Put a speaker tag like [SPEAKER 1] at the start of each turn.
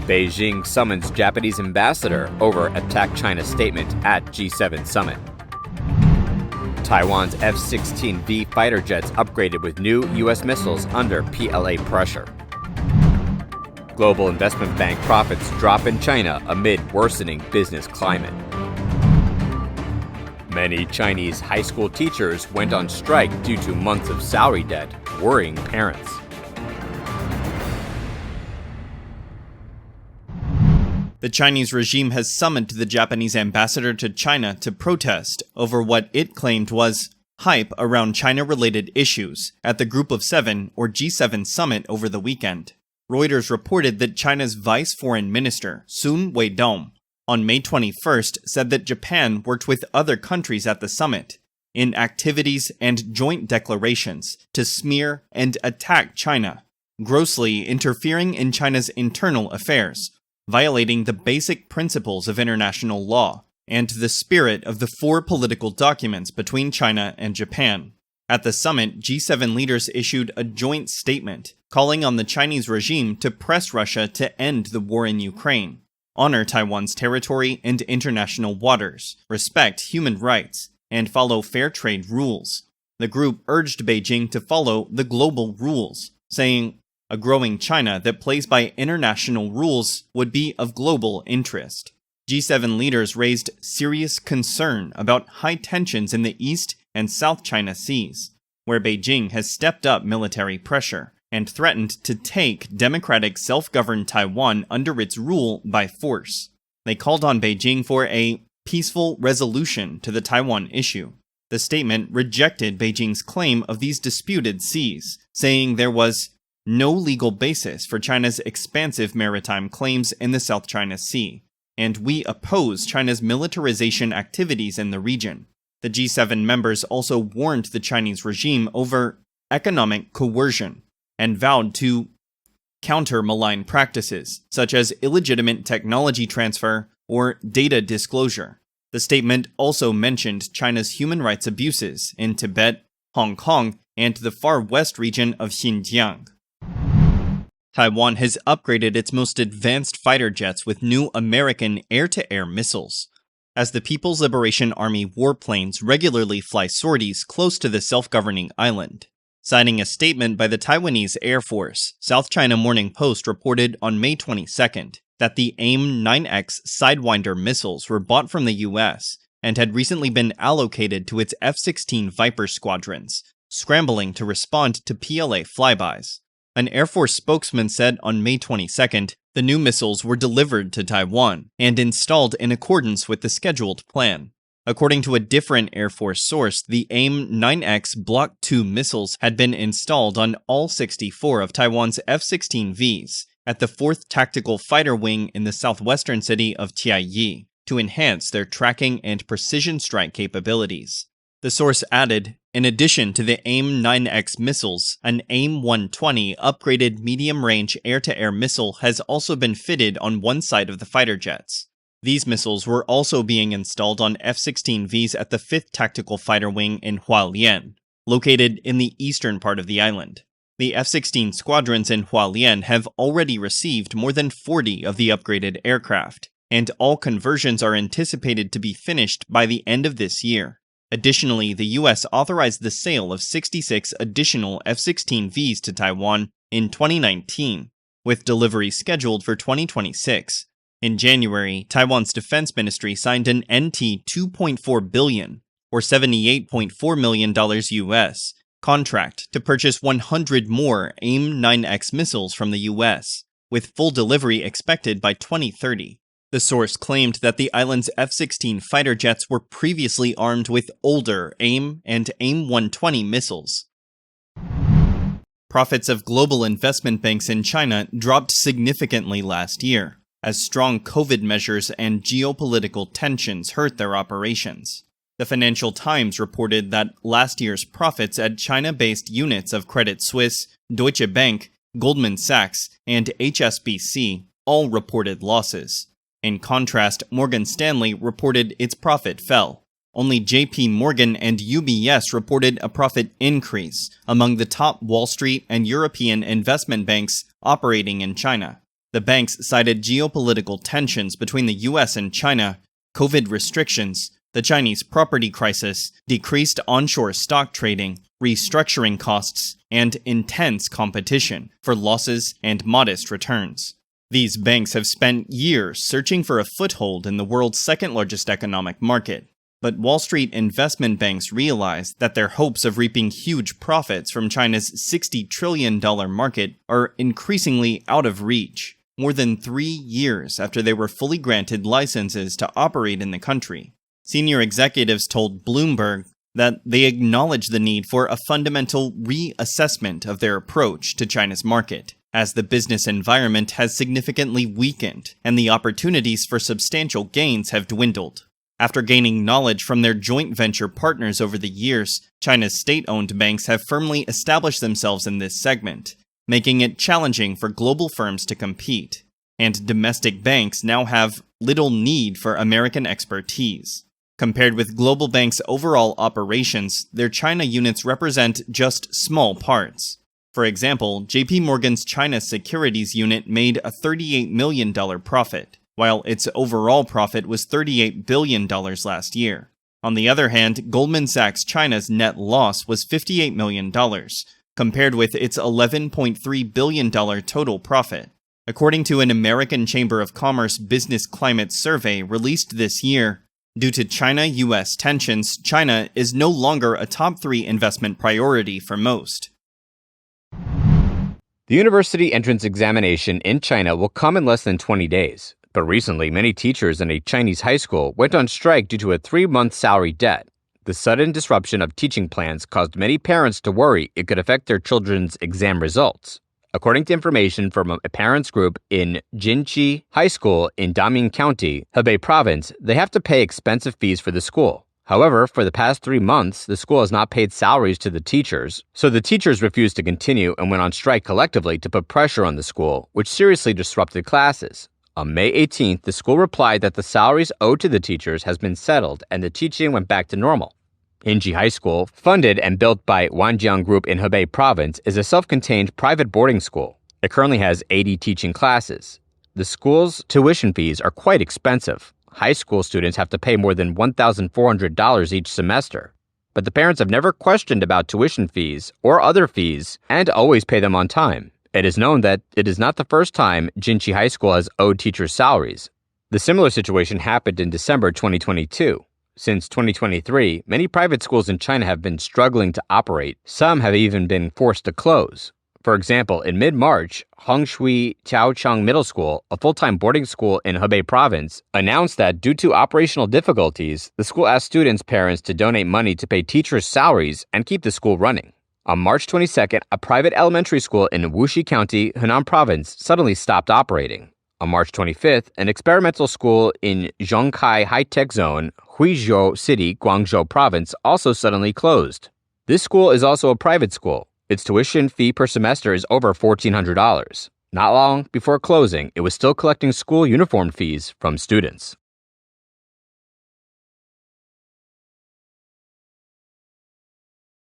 [SPEAKER 1] Beijing summons Japanese ambassador over attack China statement at G7 summit. Taiwan's F-16V fighter jets upgraded with new U.S. missiles under PLA pressure. Global investment bank profits drop in China amid worsening business climate. Many Chinese high school teachers went on strike due to months of salary debt, worrying parents.
[SPEAKER 2] The Chinese regime has summoned the Japanese ambassador to China to protest over what it claimed was hype around China-related issues at the Group of Seven or G7 summit over the weekend. Reuters reported that China's Vice Foreign Minister, Sun Weidong, on May 21st said that Japan worked with other countries at the summit in activities and joint declarations to smear and attack China, grossly interfering in China's internal affairs, violating the basic principles of international law and the spirit of the four political documents between China and Japan. At the summit, G7 leaders issued a joint statement calling on the Chinese regime to press Russia to end the war in Ukraine, honor Taiwan's territory and international waters, respect human rights, and follow fair trade rules. The group urged Beijing to follow the global rules, saying, "A growing China that plays by international rules would be of global interest." G7 leaders raised serious concern about high tensions in the East and South China Seas, where Beijing has stepped up military pressure and threatened to take democratic self-governed Taiwan under its rule by force. They called on Beijing for a peaceful resolution to the Taiwan issue. The statement rejected Beijing's claim of these disputed seas, saying there was no legal basis for China's expansive maritime claims in the South China Sea, and we oppose China's militarization activities in the region. The G7 members also warned the Chinese regime over economic coercion and vowed to counter malign practices, such as illegitimate technology transfer or data disclosure. The statement also mentioned China's human rights abuses in Tibet, Hong Kong, and the far west region of Xinjiang. Taiwan has upgraded its most advanced fighter jets with new American air-to-air missiles, as the People's Liberation Army warplanes regularly fly sorties close to the self-governing island. Citing a statement by the Taiwanese Air Force, South China Morning Post reported on May 22nd that the AIM-9X Sidewinder missiles were bought from the US and had recently been allocated to its F-16 Viper squadrons, scrambling to respond to PLA flybys. An Air Force spokesman said on May 22nd the new missiles were delivered to Taiwan and installed in accordance with the scheduled plan. According to a different Air Force source, the AIM-9X Block II missiles had been installed on all 64 of Taiwan's F-16Vs at the 4th Tactical Fighter Wing in the southwestern city of Tianyi to enhance their tracking and precision strike capabilities. The source added, in addition to the AIM-9X missiles, an AIM-120 upgraded medium-range air-to-air missile has also been fitted on one side of the fighter jets. These missiles were also being installed on F-16Vs at the 5th Tactical Fighter Wing in Hualien, located in the eastern part of the island. The F-16 squadrons in Hualien have already received more than 40 of the upgraded aircraft, and all conversions are anticipated to be finished by the end of this year. Additionally, the US authorized the sale of 66 additional F-16Vs to Taiwan in 2019, with delivery scheduled for 2026. In January, Taiwan's defense ministry signed an NT $2.4 billion, or $78.4 million US, contract to purchase 100 more AIM-9X missiles from the US, with full delivery expected by 2030. The source claimed that the island's F-16 fighter jets were previously armed with older AIM and AIM-120 missiles. Profits of global investment banks in China dropped significantly last year, as strong COVID measures and geopolitical tensions hurt their operations. The Financial Times reported that last year's profits at China-based units of Credit Suisse, Deutsche Bank, Goldman Sachs, and HSBC all reported losses. In contrast, Morgan Stanley reported its profit fell. Only JP Morgan and UBS reported a profit increase among the top Wall Street and European investment banks operating in China. The banks cited geopolitical tensions between the US and China, COVID restrictions, the Chinese property crisis, decreased onshore stock trading, restructuring costs, and intense competition for losses and modest returns. These banks have spent years searching for a foothold in the world's second-largest economic market. But Wall Street investment banks realize that their hopes of reaping huge profits from China's $60 trillion market are increasingly out of reach, more than 3 years after they were fully granted licenses to operate in the country. Senior executives told Bloomberg that they acknowledge the need for a fundamental reassessment of their approach to China's market, as the business environment has significantly weakened and the opportunities for substantial gains have dwindled. After gaining knowledge from their joint venture partners over the years, China's state-owned banks have firmly established themselves in this segment, making it challenging for global firms to compete. And domestic banks now have little need for American expertise. Compared with global banks' overall operations, their China units represent just small parts. For example, JP Morgan's China Securities unit made a $38 million profit, while its overall profit was $38 billion last year. On the other hand, Goldman Sachs China's net loss was $58 million, compared with its $11.3 billion total profit. According to an American Chamber of Commerce business climate survey released this year, due to China-US tensions, China is no longer a top 3 investment priority for most.
[SPEAKER 1] The university entrance examination in China will come in less than 20 days. But recently, many teachers in a Chinese high school went on strike due to a 3-month salary debt. The sudden disruption of teaching plans caused many parents to worry it could affect their children's exam results. According to information from a parents group in Jinqi High School in Damian County, Hebei Province, they have to pay expensive fees for the school. However, for the past 3 months, the school has not paid salaries to the teachers, so the teachers refused to continue and went on strike collectively to put pressure on the school, which seriously disrupted classes. On May 18th, the school replied that the salaries owed to the teachers has been settled and the teaching went back to normal. Jinqi High School, funded and built by Wanjiang Group in Hebei Province, is a self-contained private boarding school. It currently has 80 teaching classes. The school's tuition fees are quite expensive. High school students have to pay more than $1,400 each semester. But the parents have never questioned about tuition fees or other fees and always pay them on time. It is known that it is not the first time Jinqi High School has owed teachers salaries. The similar situation happened in December 2022. Since 2023, many private schools in China have been struggling to operate. Some have even been forced to close. For example, in mid-March, Hongshui Chaocheng Middle School, a full-time boarding school in Hebei Province, announced that due to operational difficulties, the school asked students' parents to donate money to pay teachers' salaries and keep the school running. On March 22nd, a private elementary school in Wuxi County, Henan Province, suddenly stopped operating. On March 25th, an experimental school in Zhongkai High-Tech Zone, Huizhou City, Guangzhou Province, also suddenly closed. This school is also a private school. Its tuition fee per semester is over $1,400. Not long before closing, it was still collecting school uniform fees from students.